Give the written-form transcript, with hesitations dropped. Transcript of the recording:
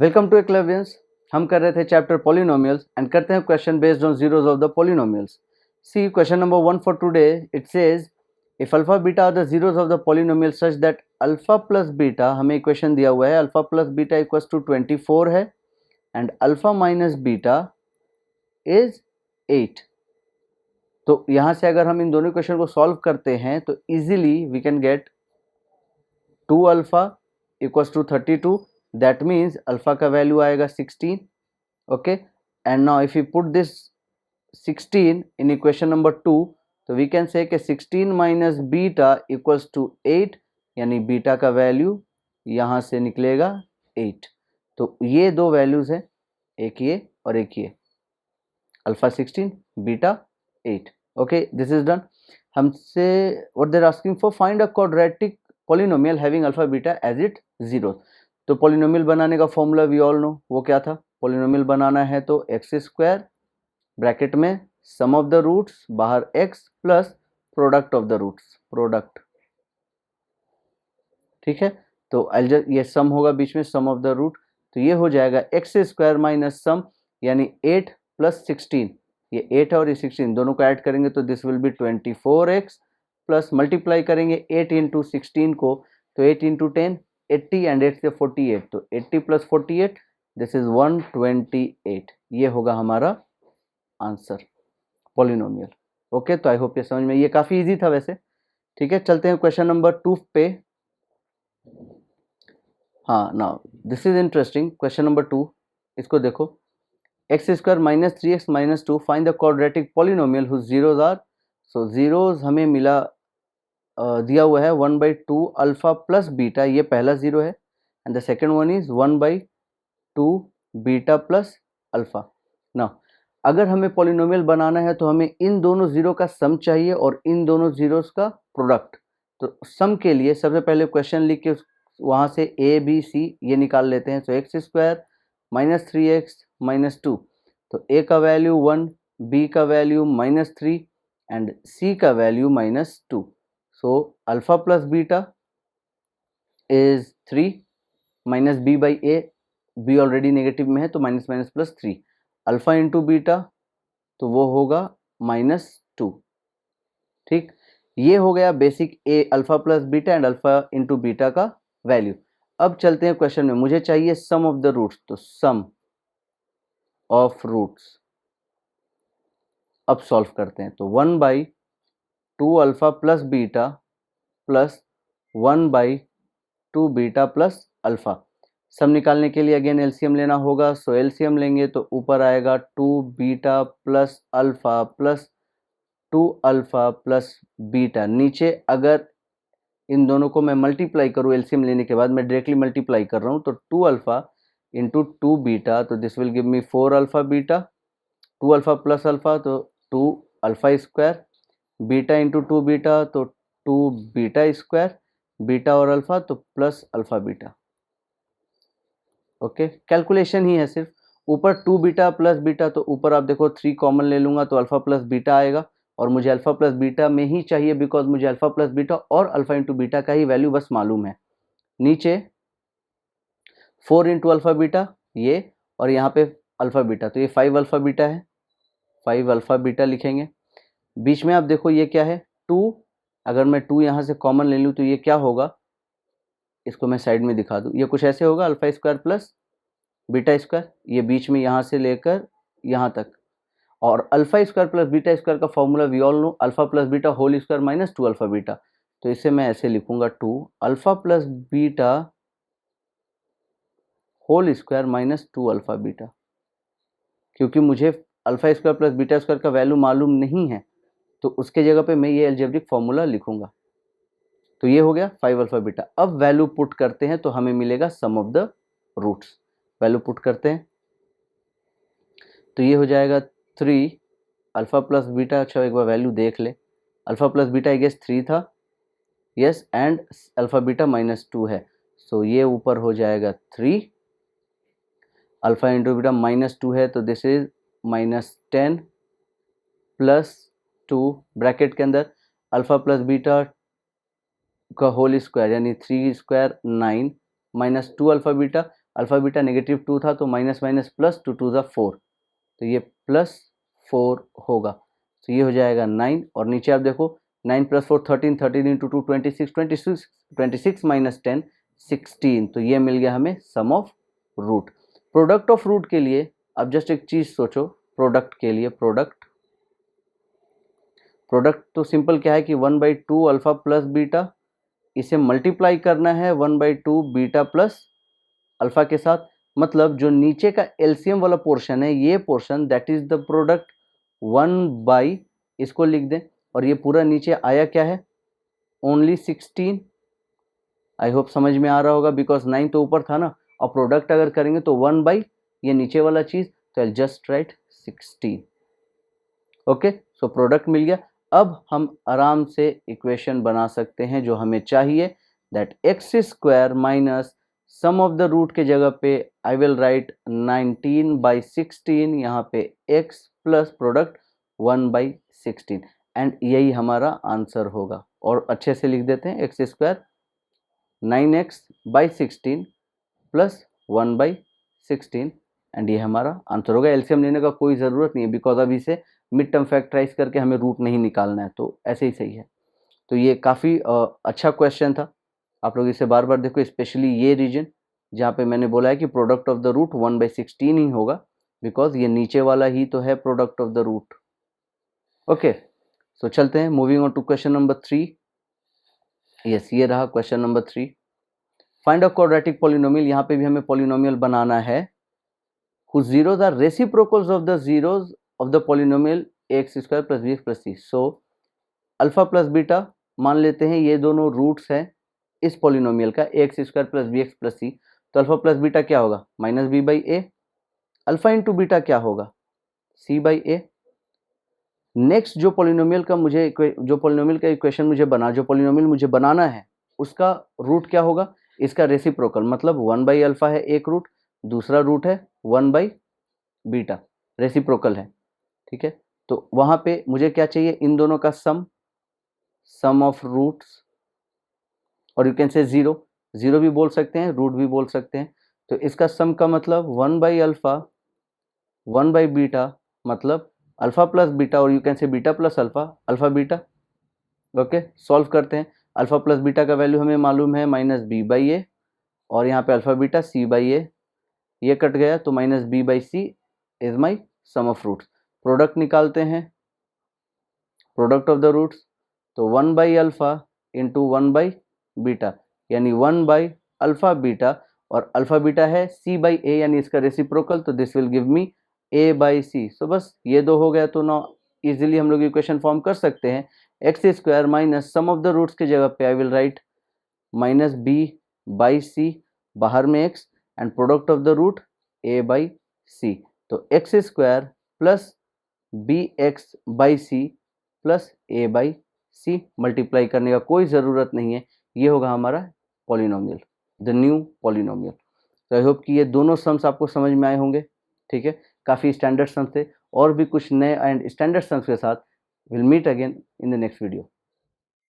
Welcome to एक्लेवियंस। हम कर रहे थे चैप्टर पॉलिनोमियल्स एंड करते हैं question based on zeros of the polynomials. See question number 1 for today. It says if alpha beta are the zeros of the polynomial such that alpha plus beta, हमें equation दिया हुआ है alpha plus beta equals to 24 है and alpha minus beta is 8। तो यहाँ से अगर हम इन दोनों इक्वेशन को सॉल्व करते हैं तो easily we can get 2 alpha equals to 32। That means alpha का वैल्यू आएगा 16। Okay, and now if you put this 16 in equation number 2 तो वी कैन से कि 16 माइनस बीटा इक्वल्स टू 8, यानी बीटा का वैल्यू यहाँ से निकलेगा 8। तो ये दो वैल्यूज हैं, एक ये और एक ये, alpha 16 beta 8। Okay, this is done. हमसे what they are asking for, find a quadratic polynomial having alpha beta as it zero. तो पॉलिनोमियल बनाने का फॉर्मूला वी ऑल नो, वो क्या था? पॉलिनोमियल बनाना है तो एक्स स्क्वायर ब्रैकेट में सम ऑफ द रूट्स, बाहर x plus product of the roots, product. ठीक है, तो ये सम होगा बीच में, सम ऑफ द रूट। तो ये हो जाएगा एक्स स्क्वायर माइनस सम, यानी 8 प्लस 16। ये 8 और ये 16 दोनों को ऐड करेंगे तो this will be 24x plus multiply करेंगे 8 इंटू 16 को, तो 8 इंटू 10 80 एंड 8 से 48, तो 80 प्लस 48 दिस इज 128। ये होगा हमारा आंसर पॉलिनोमियल। ओके, तो आई होप ये समझ में, ये काफ़ी इजी था वैसे। ठीक है, चलते हैं क्वेश्चन नंबर 2 पे। हाँ, now this is interesting. Question number 2, इसको देखो। X square minus 3x minus 2, find the quadratic polynomial whose zeros are. So zeros हमें मिला, दिया हुआ है 1/2 अल्फा प्लस बीटा, ये पहला जीरो है, and the second one is 1/2 beta plus alpha. ना, अगर हमें पॉलिनोमियल बनाना है तो हमें इन दोनों जीरो का सम चाहिए और इन दोनों जीरोस का प्रोडक्ट। तो सम के लिए सबसे पहले क्वेश्चन लिख के वहाँ से ए बी सी ये निकाल लेते हैं। तो x square minus 3x minus 2, तो ए का वैल्यू 1, बी का वैल्यू माइनस 3 एंड सी का value minus 2। So alpha plus beta is 3 minus b by a, b already negative में है तो minus minus plus 3, alpha into beta तो वो होगा -2। ठीक, ये हो गया basic a alpha plus beta and alpha into beta का वैल्यू। अब चलते हैं क्वेश्चन में, मुझे चाहिए सम ऑफ द रूट्स, तो सम ऑफ रूट्स अब सॉल्व करते हैं। तो 1/2 alpha plus beta plus 1/2 beta plus alpha. Sum निकालने के लिए अगेन एलसीएम लेना होगा। सो एलसीएम लेंगे तो ऊपर आएगा 2 beta plus alpha plus 2 alpha plus beta. नीचे अगर इन दोनों को मैं मल्टीप्लाई करूँ एलसीएम लेने के बाद, मैं डायरेक्टली मल्टीप्लाई कर रहा हूँ, तो 2 अल्फा इंटू 2 बीटा, तो this will give me 4 alpha beta, 2 alpha plus alpha तो 2 alpha square, beta into 2 beta तो 2 बीटा स्क्वायर, बीटा और अल्फा तो plus alpha beta. Okay, calculation ही है सिर्फ। ऊपर 2 बीटा प्लस बीटा, तो ऊपर आप देखो 3 कॉमन ले लूँगा तो अल्फा प्लस बीटा आएगा, और मुझे अल्फा प्लस बीटा में ही चाहिए बिकॉज मुझे अल्फा प्लस बीटा और अल्फा इंटू बीटा का ही वैल्यू बस मालूम है। नीचे 4 इंटू अल्फा बीटा ये, और यहाँ पे अल्फा बीटा, तो ये 5 अल्फा बीटा है, 5 अल्फा बीटा लिखेंगे। बीच में आप देखो ये क्या है 2, अगर मैं 2 यहाँ से कॉमन ले लूँ तो ये क्या होगा, इसको मैं साइड में दिखा दूँ, ये कुछ ऐसे होगा alpha square plus beta square, ये बीच में यहाँ से लेकर यहाँ तक। और alpha square plus beta square का formula we all know, alpha plus beta whole square minus 2 alpha beta. तो इसे मैं ऐसे लिखूंगा 2 alpha plus beta whole square minus 2 alpha beta, क्योंकि मुझे alpha square plus beta square का वैल्यू मालूम नहीं है तो उसके जगह पे मैं ये अलजेब्रिक फॉर्मूला लिखूंगा। तो ये हो गया 5 अल्फा बीटा। अब वैल्यू पुट करते हैं तो हमें मिलेगा sum of the roots. Value put करते हैं तो ये हो जाएगा 3 अल्फा प्लस बीटा। अच्छा, एक बार वैल्यू देख ले, alpha plus beta I guess 3 था, यस, एंड अल्फा बीटा -2 है। सो ये ऊपर हो जाएगा 3, अल्फा इंटू बीटा -2 है तो दिस इज -10 प्लस 2 ब्रैकेट के अंदर अल्फा प्लस बीटा का होल स्क्वायर यानी 3 square 9 -2 alpha beta alpha beta -2 था तो माइनस माइनस प्लस, 2 2 ज़ा 4, तो ये +4 होगा। तो ये हो जाएगा 9 और नीचे आप देखो 9 + 4 13, 13 × 2 26, 26 26 - 10 16, तो ये मिल गया हमें sum of root. Product of root के लिए अब जस्ट एक चीज़ सोचो, प्रोडक्ट के लिए प्रोडक्ट तो सिंपल क्या है कि 1/2 अल्फ़ा प्लस बीटा, इसे मल्टीप्लाई करना है 1/2 बीटा प्लस अल्फ़ा के साथ, मतलब जो नीचे का एलसीएम वाला पोर्शन है ये portion that is the product 1/, इसको लिख दें, और ये पूरा नीचे आया क्या है, ओनली 16। आई होप समझ में आ रहा होगा, बिकॉज 9 तो ऊपर था ना, और प्रोडक्ट अगर करेंगे तो 1/, ये नीचे वाला चीज, तो I just write 16। Okay, so product मिल गया। अब हम आराम से इक्वेशन बना सकते हैं जो हमें चाहिए, that x² minus sum of the root के जगह पे आई विल राइट 19/16, यहाँ पे x प्लस प्रोडक्ट 1/16, एंड यही हमारा आंसर होगा। और अच्छे से लिख देते हैं, x² 9x/16 प्लस 1/16, एंड ये हमारा आंसर होगा। एलसीएम लेने का कोई ज़रूरत नहीं है, बिकॉज अभी से मिड टर्म फैक्टराइज करके हमें रूट नहीं निकालना है, तो ऐसे ही सही है। तो ये काफ़ी अच्छा क्वेश्चन था, आप लोग इसे बार बार देखो, स्पेशली ये रीजन जहाँ पे मैंने बोला है कि प्रोडक्ट ऑफ द रूट 1/16 ही होगा, बिकॉज ये नीचे वाला ही तो है product of the root. Okay, so चलते हैं, moving on to question number 3। Yes, ये रहा question number 3। Find a quadratic polynomial, यहाँ पे भी हमें पॉलिनोमियल बनाना है, whose zeros are reciprocals of the zeros of the polynomial ax² + bx + c। So alpha plus beta मान लेते हैं ये दोनों रूट्स हैं इस पॉलिनोमियल का, ax² + bx + c। तो अल्फा प्लस बीटा क्या होगा, -b/a। अल्फा इंटू बीटा क्या होगा, c/a। नेक्स्ट जो पॉलिनोमियल का इक्वेशन जो पॉलिनोमियल मुझे बनाना है उसका रूट क्या होगा, इसका रेसिप्रोकल, मतलब 1/अल्फा है एक रूट, दूसरा रूट है 1/बीटा, रेसिप्रोकल है, ठीक है। तो वहां पे मुझे क्या चाहिए, इन दोनों का सम ऑफ रूट्स, और यू कैन से जीरो भी बोल सकते हैं, रूट भी बोल सकते हैं। तो इसका सम का मतलब 1/अल्फा 1/बीटा, मतलब अल्फा प्लस बीटा, और you can say beta plus alpha, alpha beta. Okay, solve करते हैं। अल्फा प्लस बीटा का वैल्यू हमें मालूम है -b/a, और यहाँ पे अल्फा बीटा c/a, ये कट गया तो -b/c is my sum of roots. Product निकालते हैं, प्रोडक्ट ऑफ द रूट्स, तो 1/अल्फा इंटू 1/बीटा, यानी 1/अल्फा बीटा, और अल्फा बीटा है c/a यानी इसका रेसिप्रोकल, तो this will give me a/c। सो बस ये दो हो गया, तो ना इजीली हम लोग इक्वेशन फॉर्म कर सकते हैं, x² minus sum of the roots की जगह पे आई विल राइट -b/c, बाहर में x, and product of the root a/c। तो x² plus bx/c plus a/c, multiply करने का कोई ज़रूरत नहीं है, ये होगा हमारा पॉलिनोमियल, द न्यू पॉलिनोमियल। तो आई होप कि ये दोनों सम्स आपको समझ में आए होंगे, ठीक है। काफ़ी स्टैंडर्ड सम्स थे, और भी कुछ नए एंड स्टैंडर्ड सम्स के साथ will meet again in the next video.